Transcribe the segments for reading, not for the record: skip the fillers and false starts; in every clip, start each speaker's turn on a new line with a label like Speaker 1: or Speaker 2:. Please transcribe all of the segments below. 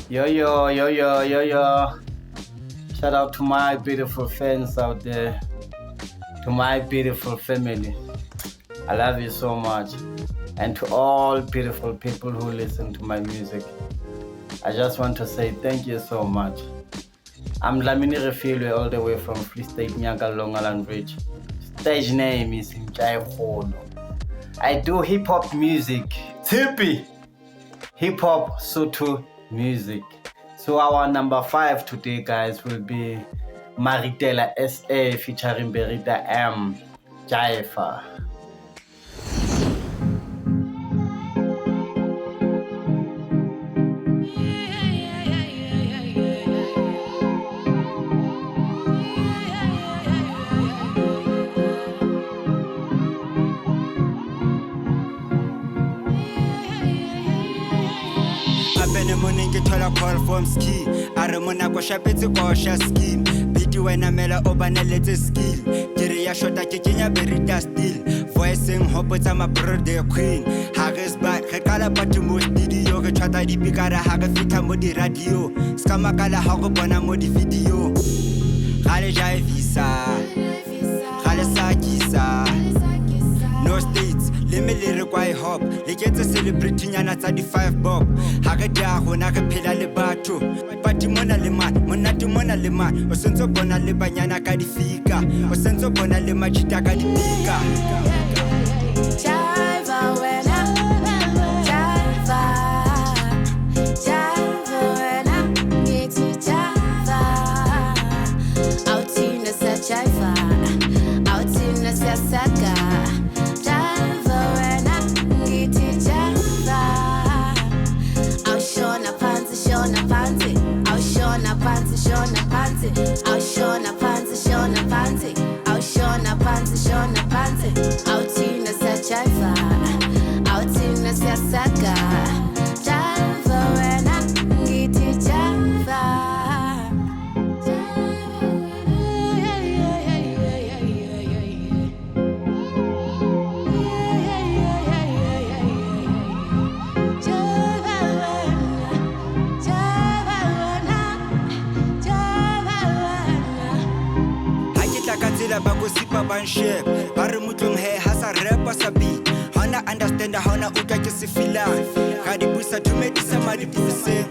Speaker 1: Yo, yo, yo, yo, yo, yo. Shout out to my beautiful fans out there, to my beautiful family. I love you so much. And to all beautiful people who listen to my music, I just want to say thank you so much. I'm Dlamini Refilwe, all the way from Free State, Nyaka, Long Island Bridge. Stage name is Ntja Kgolo. I do hip hop music, Tippy, hip hop Sotho music. So our number 5 today, guys, will be Maritela SA featuring Berita M. Jaifa.
Speaker 2: In the morning, get all a call from ski. Aramona go shapetse go sha scheme. Biti wena mela obaneletse skill. Kiri ya shota ke kenya berita still. Voicing hopotsa ma brother queen. Hages back, re kala patu mo studio. Ke chata di pikara haga fita mo di radio. Skama kala ha go bona mo di video. Gale jai visa. Gale sakisa. No states, let me require hop. Le get a celebrity nyana tsa di 5 bob. Ha ke dia gona ke phela le batho. Pati mona le man, monate mona le man. O sentse bona le banyana ka di fika. O sentse bona le machita ka di pika.
Speaker 3: Jaiva wena, Jaiva, Jaiva wena, ngiti Jaiva. Outina sa Jaiva, outina sa Saka. Outina sa Jaiva, outina sa Saka. Jaiva wena, ngiti Jaiva.
Speaker 2: Ba go sipa ban shep ba re mutlong he ha sa rap sa beat hana understand hana utlwa ke se feelang ga di busa dumedisa ma di buse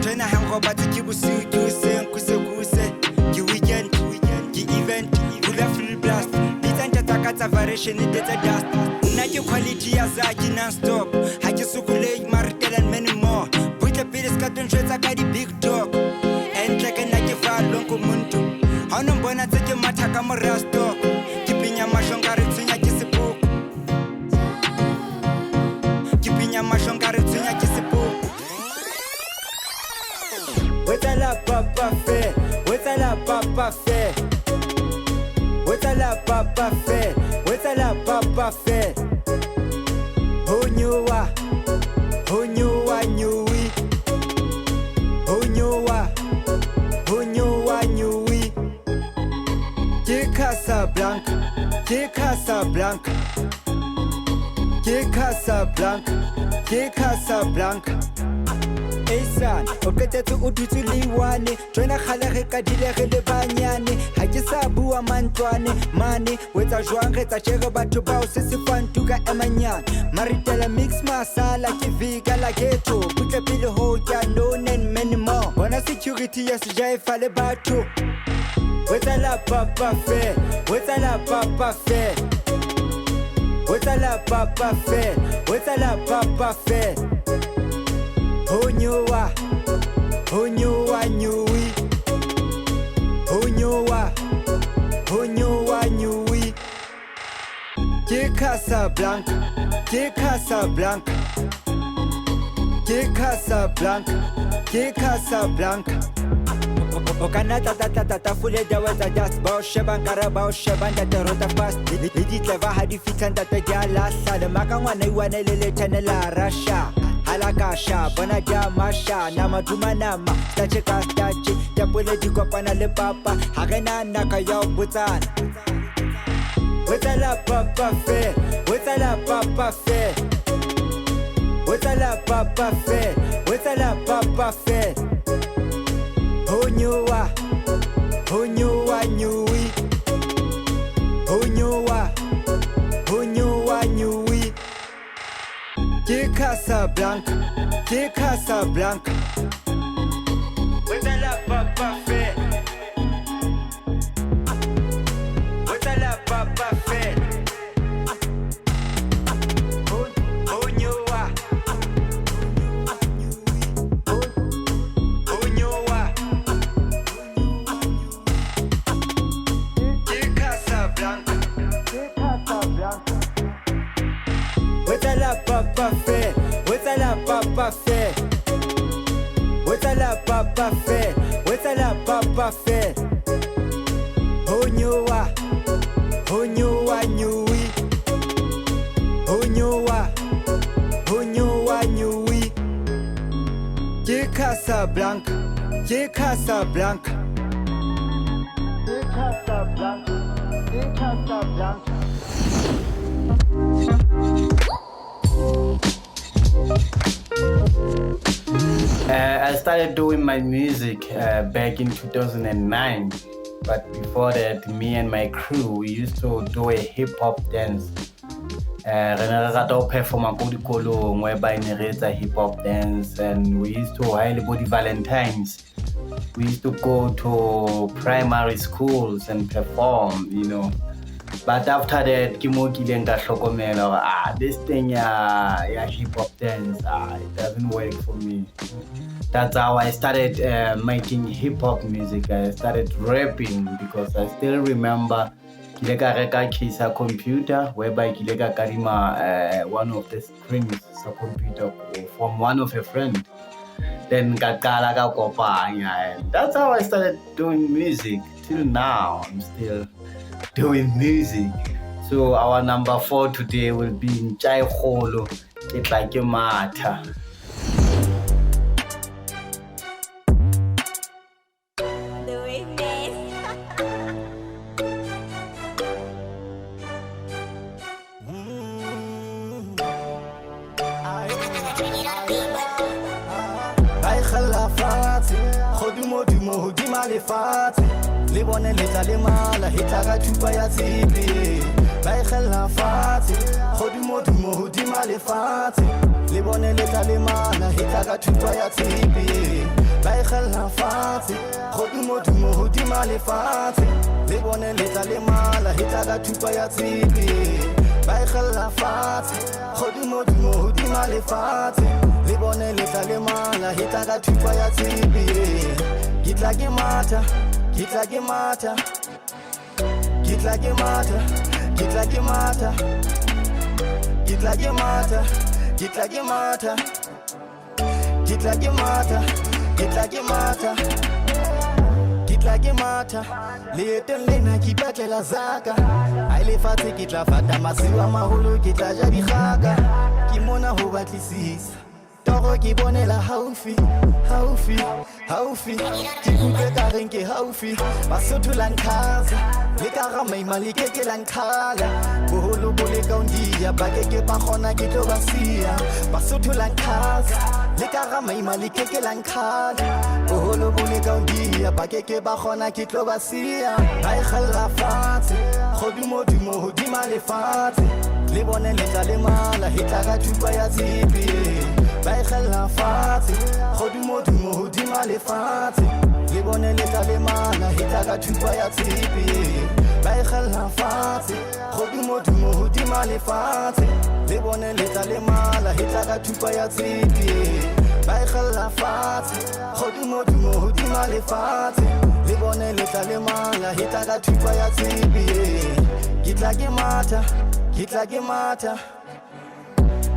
Speaker 2: tena hango ba tse busi ke se kuse ki weekend ki event ula free blast bitsa ntaka tsa variation it is a dust nna ke quality ya zaki non stop ha ke sukule Maritela and many more butla pele ska tonjwetsa ka di big talk and like na ke fa lonko muntu hana mbona tse ke mathaka mo rasto ke pinya mashonga re tsenya ke sepuku ke pinya mashonga re tsenya ke sepuku wetsa la papa fe wetsa la papa fe wetsa la papa fe wetsa la papa fe hunyuwa nyuwi hunyuwa nyuwi Casablanca, Casablanca, Casablanca, Casablanca. Eisan, oketetse o dutse le wane, tsena khale re ka dilege le banyane, ha ke sa bua mantwane, mane, wetsa jwang re tsa tshege batho bao se se fantuka emanyana, Maritela mix masala ke vika la ghetto, butle pele ho tja no and many more. Bona security ya se jaifa le batho. Wetsa la papa fe, wetsa la papa fe, wetsa la papa fe, wetsa la papa fe. Hunyuwa nyuwi, hunyuwa nyuwi. Ke Casablanca, ke Casablanca, ke Casablanca, ke Casablanca. Okana tata fule da wetsa just bao sheban kara bao sheban da rota fast le di tleva ha di fitlhang tata ja la sala maka ngwana iwane le thenela rasha halakasha bona ja masha na maduma nama tache ka tache ya pole di kopana le papa ha rena naka ya botsana wetsa la papa fe wetsa la papa fe wetsa la papa fe wetsa la papa fe Casablanca, ke Casablanca. What's la papa fait? What's la papa fait? Papa fait, what's la papa fait? What's la papa fait? What's la papa fait? Onyoa nyui, onyoa nyui. Ke Casablanca, ke Casablanca, ke Casablanca, ke Casablanca.
Speaker 1: I started doing my music back in 2009, but before that, me and my crew, we used to do a hip-hop dance. Perform a Kgolo whereby narrates a hip-hop dance, and we used to highly body Valentines. We used to go to primary schools and perform, you know. But after that, this thing, hip hop dance, it doesn't work for me. That's how I started making hip hop music. I started rapping because I still remember a computer whereby karima one of the screens a computer from one of a friend. Then and that's how I started doing music. Till now, I'm still doing music. So our number 4 today will be Ntja Kgolo, Ntja.
Speaker 2: Le bonne l'état les mal, hitara tu pas ya tibi. Bay khalla fati, khodumo di mal fati. Le bonne l'état les mal, hitara tu pas ya tibi. Bay khalla fati, khodumo di mal fati. Le bonne l'état les mal, hitara tu pas ya tibi. Bay khalla fati, khodumo di mal fati. Le bonne l'état les mal, hitara tu pas ya tibi. Kitla ke mata, kitla ke mata, kitla ke mata, kitla ke mata, kitla ke mata, kitla ke mata, kitla ke mata, kitla ke mata, kitla ke mata. Le etelena ki batlela zaka, ai le fate kitla fata masiwa maholo kitla ja di khaga, ki mona ho batlisisa. Toro ki bonela haufi, haufi, haufi. Ki kutle kareng ke haufi. Basotho la nkhaza, le karama imali ke ke la nkhala. Boholo bo le ka Ntja, ba ke ba kgona ke tlo ba siya. Basotho la nkhaza, le karama imali ke ke la nkhala. Boholo bo le ka Ntja, ba ke ba kgona ke tlo ba siya. Ba e khalla fatshe, khodumo di male fatshe. Le bone le tla le mala, hitla thupa ya tsipi. Bay khalla fati, khodumo di male fati. Le bone le tla le mala, hitla thupa ya tsipi. Bay khalla fati, khodumo di male fati. Le bone le tla le mala, hitla thupa ya tsipi. Bay khalla fati, khodumo di male fati. Le bone le tla le mala, hitla thupa ya tsipi. Kitla ke mata, kitla ke mata,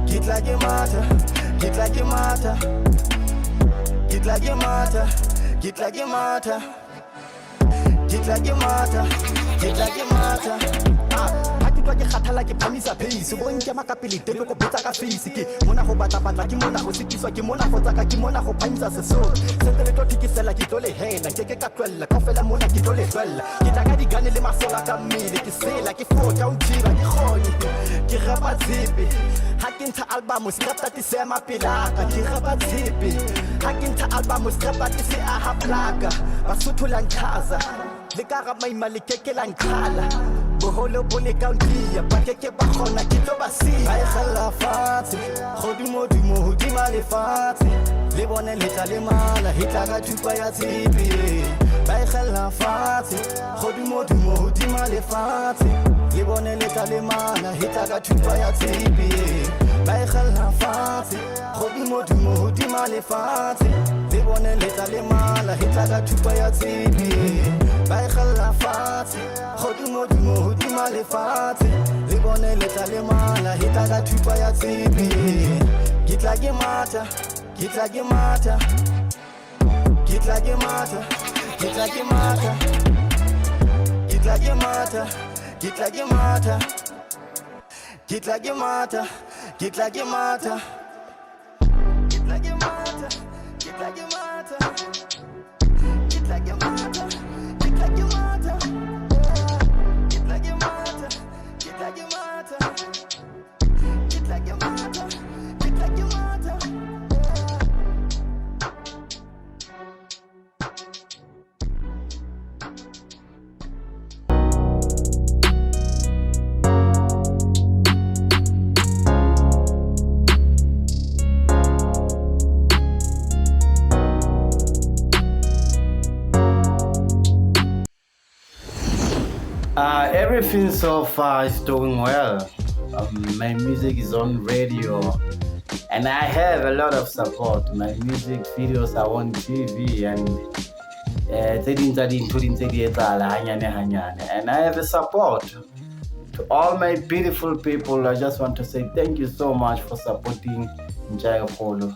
Speaker 2: kitla ke mata. Kitla ke mata, kitla ke mata, kitla ke mata, kitla ke mata, kitla ke mata. Ke kgathala ke phamisa pace bo nke makapele tele go botsa ka face ke mona go batla ke mona go sitiswa ke mona go tsaka ke mona go phamisa sesolo sentele to tikisela ke tole hela ke ka twella ka fela mona ke tole twella ke tla ka digane le masola ka mmele ke sela ke fota Ntja ke khone ke rapa tsipe ha ke ntsha album scrapta ke se mapelaka ke rapa tsipe ha ke ntsha album scrapta ke se a ha plaka basotho la nkhaza le ka ga maimali ke la nkhala
Speaker 4: boholo bo le ka Ntja ba keke ba kgona ke tlo ba siya ba ikgella fatshe godimo hodima lefatshe le bone le tla le mala hitla ka thupa ya tshipi ba ikgella fatshe godimo hodima lefatshe le bone le tla le mala hitla ka thupa ya tshipi ba ikgella fatshe godimo hodima lefatshe le bone le tla le mala hitla ka thupa ya tshipi ba ikgella fatshe godimo hodima lefatshe le bone le tla le mala hitla ka thupa ya tshipi kitla ke mata kitla ke mata kitla ke mata kitla ke mata kitla ke mata kitla ke mata kitla ke mata kitla ke mata kitla ke mata kitla ke mata kitla ke mata kitla ke mata kitla ke mata kitla ke mata kitla ke mata kitla ke mata
Speaker 1: Everything so far is doing well. My music is on radio and I have a lot of support. My music videos are on TV and and I have a support. To all my beautiful people, I just want to say thank you so much for supporting Kgolo.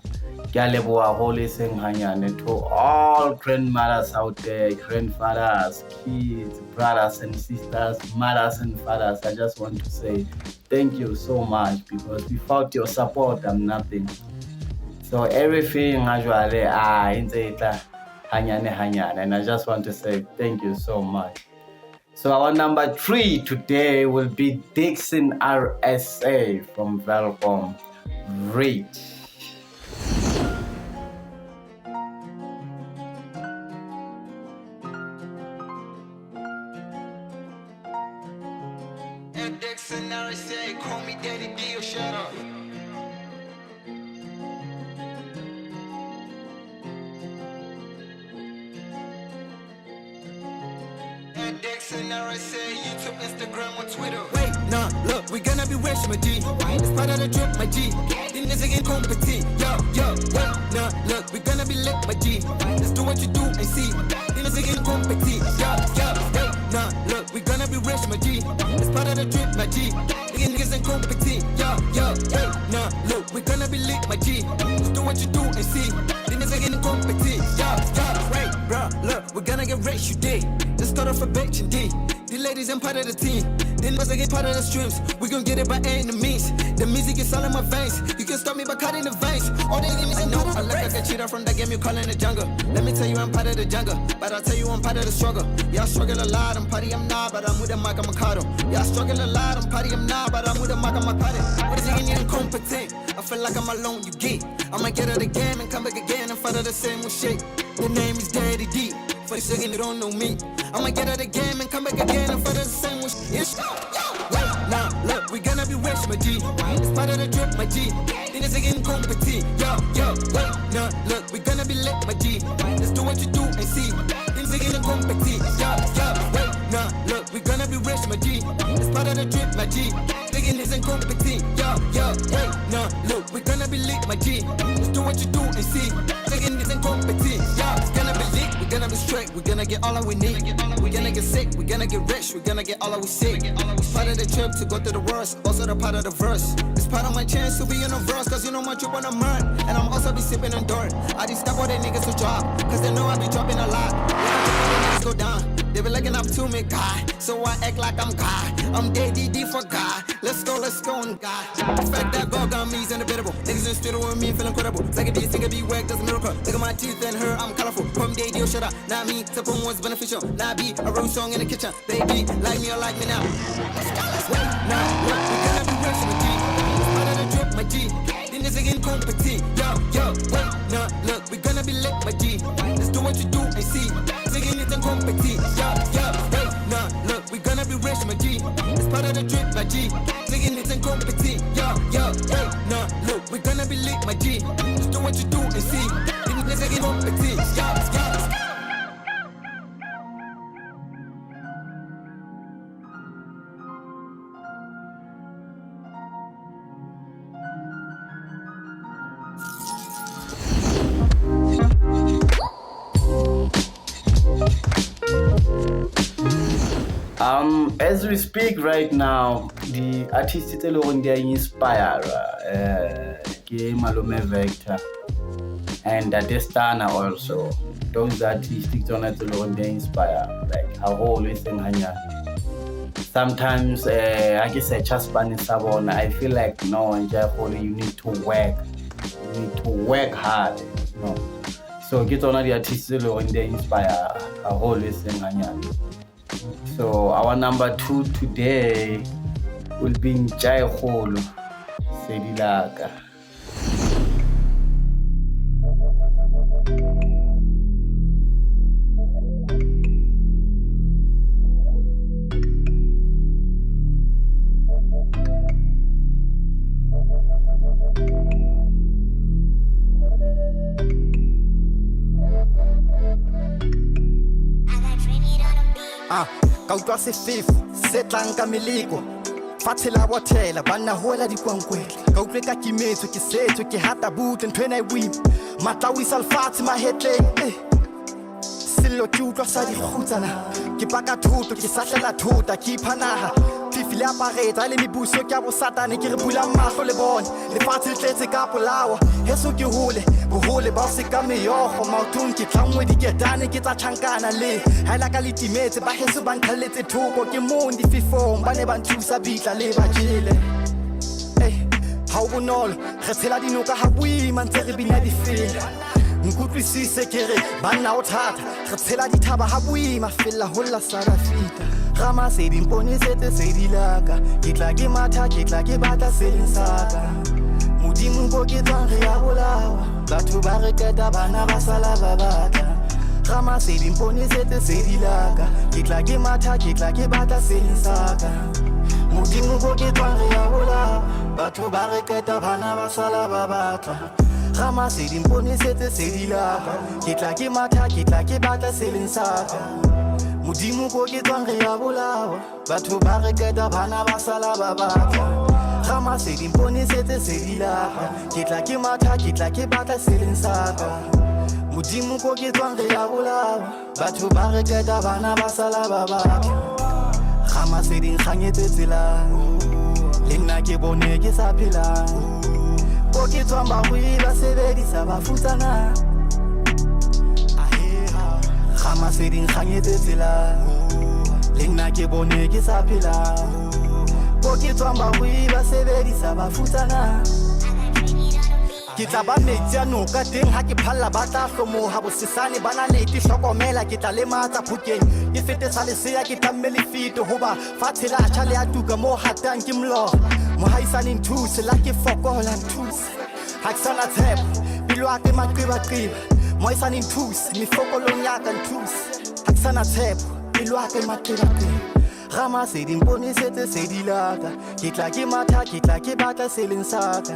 Speaker 1: To all grandmothers out there, grandfathers, kids, brothers and sisters, mothers and fathers, I just want to say thank you so much because without your support, I'm nothing. So everything actually and I just want to say thank you so much. So our number 3 today will be Dixon RSA from Velcom. Reach.
Speaker 2: Dixon RSA, call me Daddy D or shut up. Dixon RSA, YouTube, Instagram, or Twitter.
Speaker 5: Wait, nah, look, we gonna be rich, my G. It's part of the drip, my G. These niggas again compete. Yo, wait, nah, look, we gonna be lit, my G. Let's do what you do and see. These niggas again compete. Yo, wait, nah, look, we gonna be rich, my G. It's part of the drip, my G. These niggas ain't compete. Yo, wait, nah, look, we gonna be lit, my G. Let's do what you do and see. These niggas again compete. Yo, wait, bruh, look, we gonna get rich, you dig. Just start off a bitch and D. The ladies ain't part of the team. Then once I get part of the streams, we gon' get it by any means. The music is all in my veins. You can stop me by cutting the veins. All they give me, I know I look like a cheater from the game you call in the jungle. Let me tell you I'm part of the jungle, but I'll tell you I'm part of the struggle. Yeah, I struggle a lot, I'm party, I'm not, but I'm with the mic, I'm a cardo. Yeah, I struggle a lot, I'm party, I'm not, but I'm with the mic, I'm a cardo. What is it in incompetent? I feel like I'm alone, you get. I might get out again and come back again and fight out the same with shit. The name is Daddy D. For a second, you don't know me. I might get out the game and come back again and fight the same with ish. Wait, nah, look, we gonna be rich, my G. It's part of the drip, my G. Then it's again compete. Yo, wait, nah, look, we gonna be lit, my G. Let's do what you do and see. Then it's again compete. Yo, wait, nah, look, we gonna be rich, my G. It's part of the drip, my G. Thinking this ain't compete. Yo, wait, nah, look, we gonna be lit, my G. Let's do what you do and see. Thinking this ain't compete. Yo, it's gonna be lit, we're gonna be straight, we're gonna get all that we need. We're gonna get sick, we're gonna get rich, we're gonna get all that we seek. It's part of the trip to go to the worst, also the part of the verse. It's part of my chance to be in a verse, cause you know my trip on the murk. And I'm also be sipping on dirt. I just stop all they niggas to drop, cause they know I be dropping a lot. When I drop all the niggas go down, they be looking up to me, God. So I act like I'm God. I'm DDD for God. Let's go on God. The fact that God got me is undebatable. Niggas in the studio with me, feeling incredible. Take a D, take a B, whack, that's a miracle. Look at my teeth and her, I'm colorful. From day deal, shut up. Not me, Tapon was beneficial. Not be a road song in the kitchen. Baby, like me or like me now. Wait, now, look, we gonna be rich, my G. It's part of the drip, my G. Then it's again compete. Yo, wait, now, look, we gonna be lit, my G. Let's do what you do and see. Singing it and compete. Yo, wait, now, look, we gonna be be rich, my G. It's part of the drip, my G. Nigga hits and compete. Yo, wait, no, look, we gonna be lit, my G. Just do what you do and see. Niggas ain't compete. Yo.
Speaker 1: As we speak right now, the artist is alone they inspire ke Malume Vector and Destana also. Those artists alone they inspire. Like how always in Hanya. Sometimes I guess I just ban Sabon. I feel like no, Ntja Kgolo, you need to work. You need to work hard. You know? So get on the artists alone they inspire. How always in Hanya. So our number 2 today will be Ntja Kgolo, Sedilaka.
Speaker 4: Ka utlwa sefefo se tlang ka meleko fatshe la bothela banna hoela dikwangkwele ka utlwe ka kimetswe ke setswe ke hata boot ntho ena e boima matla o isa lefatshe mahetleng sello ke utlwa sa dikgutsana ke paka thoto ke sahlela thota ke iphanaha fifile aparetsa le mebuso ke a bosatane ke re bula mahlo le bone lefatshe le tletse ka polawa heso ke hole bohole ba se ka meyogo maotong ke tlangwe diketane ke tsa tjhankana le haela ka letimetse ba heso ba ntlhaletse thoko ke mong dififong ba ne ba nthusa bitla le ba jele ha o bonolo re tshela dinoka ha boima ntse re bina difela nkutlwisise ke re banna o thata re tshela dithaba ha boima fela holla South Africa Rama se dimpone sete se dilaka ke tla ke matha ke tla ke batla se lensaka modimo bo ke tswang re ya bolawa batho ba re keta bana ba sala ba batla Rama se dimpone sete se dilaka ke tla ke matha ke tla ke batla se lensaka modimo bo ke tswang re ya bolawa batho ba re keta bana ba sala ba batla Rama se dimpone sete se dilaka ke tla ke matha ke tla ke batla se lensaka modimo ko ke tswang re ya bolawa batho ba re keta bana ba sala ba batla Rama se dimpone sete se dilaka ke tla ke matha ke tla ke batla se lensaka modimo ko ke tswang re ya bolawa batho ba re keta bana ba sala ba batla Rama se dinkganyetse tsela le nna ke bone ke sa phela ko ke tswang ba ba sebedisa ba futsana Rama se dinkganyetse tsela le nna ke bone ke sa phela ko ke tswang ba ba sebedisa ba futsana ke tla ba metsi a noka teng ha ke phalla ba tla hlomoha bosesane bana leti hlokomela ke tla le matsa phokeng ke fete sa lesea ke tlamme le fito hoba fatshe la tjha le a tuka mo hatang ke mlo mohaisane nthuse la ke fokola nthuse ha ke sana tshepo pelo a ke maqeba mohaisane nthuse mefokolong ya ka nthuse ha ke sana tshepo pelo a ke maqeba Rama se dimpone sete se dilaka ke tla ke matha ke tla ke batla se lensaka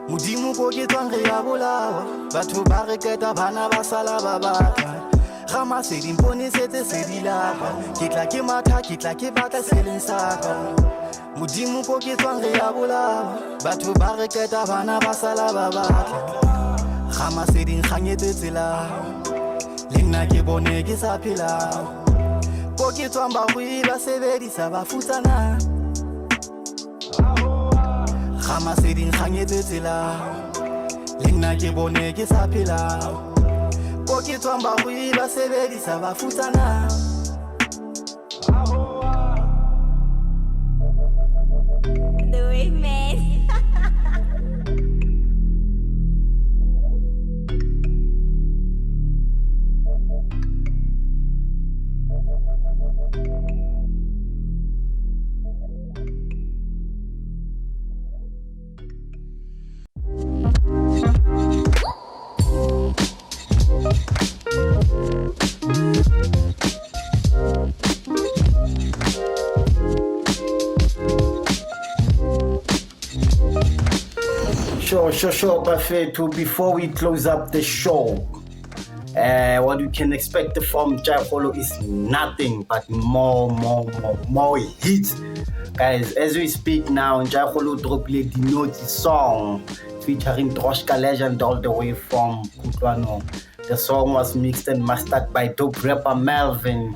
Speaker 4: modimo ko ke tswang re ya bolawa batho ba re keta bana ba sala ba batla Rama se dimpone sete se dilaka ke tla ke matha ke tla ke batla se lensaka modimo ko ke tswang re ya bolawa batho ba re keta bana ba sala ba batla Rama se dinkganyetse tsela le nna ke bone ke sa phela ko ke tswang ba ba sebedisa ba futsana Rama se dinkganyetse tsela le nna ke bone ke sa phela ko ke tswang ba ba sebedisa ba futsana
Speaker 3: The way man.
Speaker 1: Sure, Buffetto, before we close up the show, what you can expect from Kgolo is nothing but more hits. Guys, as we speak now, Kgolo dropped the Noti song featuring Droshka legend all the way from Kutlwano. The song was mixed and mastered by dope rapper Melvin.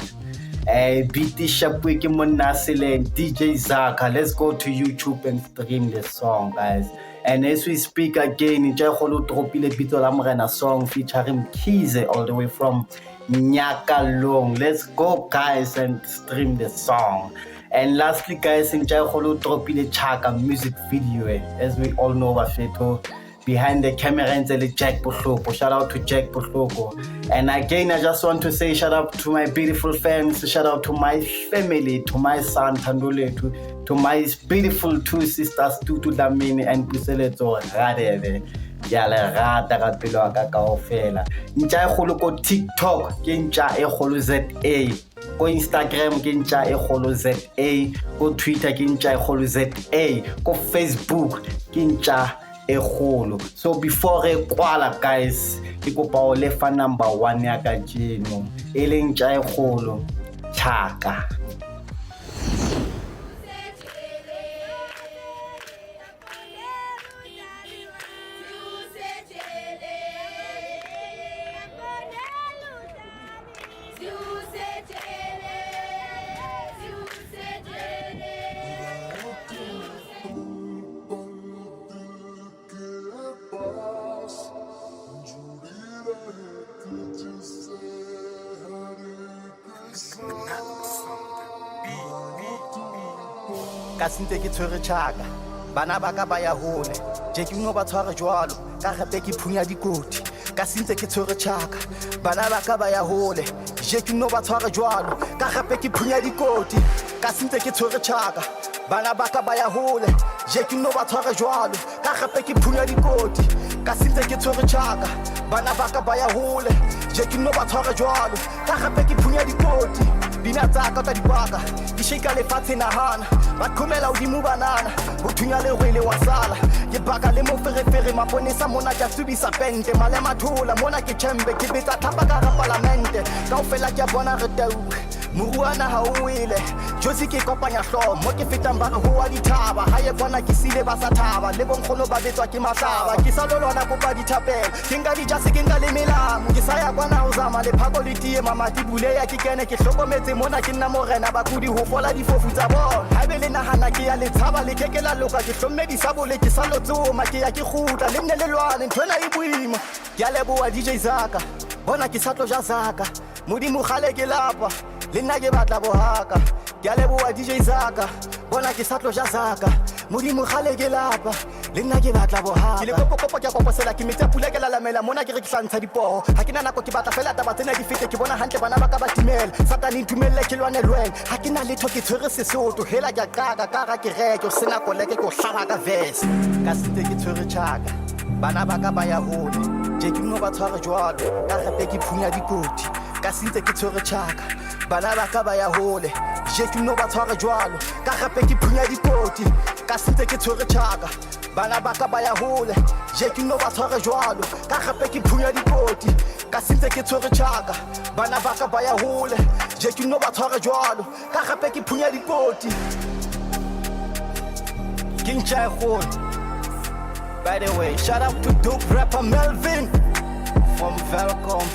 Speaker 1: BT Shapwiki Monasile and DJ Zaka. Let's go to YouTube and stream the song, guys. And as we speak again, Kgolo dropped the Bitolamrena song featuring Kize all the way from Nyakalong. Let's go, guys, and stream the song. And lastly, guys, Kgolo dropped the Chaka music video. As we all know, Buffetto, behind the camera and Jack Bohloko. Shout out to Jack Bohloko. And again, I just want to say shout out to my beautiful fans, shout out to my family, to my son Tandule, to my beautiful two sisters, Tutu Damini and Puseleto Radeve. Yale rata ka pelo ka kaofela. Kgolo ko TikTok ke Kgolo ZA. Go Instagram ke Kgolo ZA. Go Twitter ke Kgolo ZA. Go Facebook ke Kgolo. So before re kwala, guys, ke kopa o lefa number 1 ya ka jeno e leng Kgolo Chaka.
Speaker 4: Ka sentse ke tshwere Chaka, bana ba ka ba ya hole, je ke no ba tshware jwalo ka gape ke phunya dikoti. Ka sentse ke tshwere Chaka, bana ba ka ba ya hole, je ke no ba tshware jwalo ka gape ke phunya dikoti. Ka sentse ke tshwere Chaka, bana ba ka ba ya hole, je ke no ba tshware jwalo ka gape ke phunya dikoti. Ka sentse ke tshwere Chaka, bana ba ka ba ya hole, je ke no ba tshware jwalo ka gape ke phunya dikoti. Bina tsaka ka dipaka di sheka le fatshe nahana ba khomela udimo banana o thunya le rwele wa sala ke baka le mo ferefere maponesa mona ka tsubisa pente male mathola mona ke chembe ke betsa thapa ka parlamente kaofela ke bona re tau muruana ha o wele josi ke kopanya hlo mo ke fetang ba ho wa dithaba ha ye bona ke sile ba sa thaba le bonkgono ba betswa ke mahlaba ke sa lolwana kopa dithapela ke nka di jase ke nka le melamo ke sa ya bona o zama le phako le tie mamati buleya ke kene ke hlokometse mona ke nna morena ba kudi ho fola difofu tsa bona ha be le nahana ke ya le tshaba le kekela loka ke hlommedisa bole ke sa lotsoma ke ya ke khutla le nne le lwane nthona e boima ke ya leboa DJ Zaka bona ke sa tlo ja Zaka modimo khale ke lapa le nna ke batla bohaka ke a leboa DJ Zaka bona ke sa tlo ja Zaka modimo khale ke lapa le nna ke batla bohaka ke le kopo ke koposela ke metsa pula ke lalamela mona ke re ke hlantsha dipoho ha ke na nako ke batla fela taba tsena di fete ke bona hantle bana ba ka ba timela satani ntumelle ke lwane lweng ha ke na letho ke tshwere Sesotho hela ke qaga ka ra ke reke o sena koleke ke o hlaba ka verse ka sentse ke tshwere Chaka bana ba ka ba ya hole je ke no ba tshware jwalo ka gape ke phunya dikoti ka sentse ke tshwere Chaka bana ba ka ba ya hole je ke no ba tshware jwalo ka gape ke phunya dikoti ka sentse ke tshwere Chaka bana ba ka ba ya hole je ke no ba tshware jwalo ka gape ke phunya dikoti ka sentse ke tshwere Chaka bana ba ka ba ya hole je ke no ba tshware jwalo ka gape ke phunya dikoti King Kgolo. By the way, shout out to dope rapper Melvin from Welcome.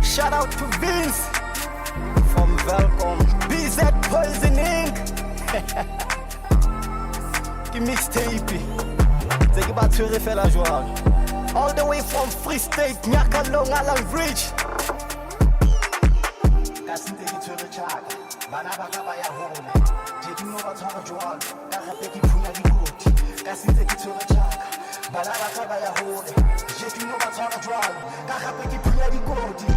Speaker 4: Shout out to Vince from Welcome. BZ Poisoning. Qui mixtape. C'est qui bat sur fait la joie. All the way from Free State, Nyakalong, Alan Bridge. Kasinte ki ture Chaka. Bana baka ba ya hone. Jetu no ba tshwara jwalo. Ka gape ke phunya dikoti. Kasinte ki ture Chaka. Bana baka ba ya hone. Jetu no ba tshwara jwalo. Ka gape ke phunya dikoti.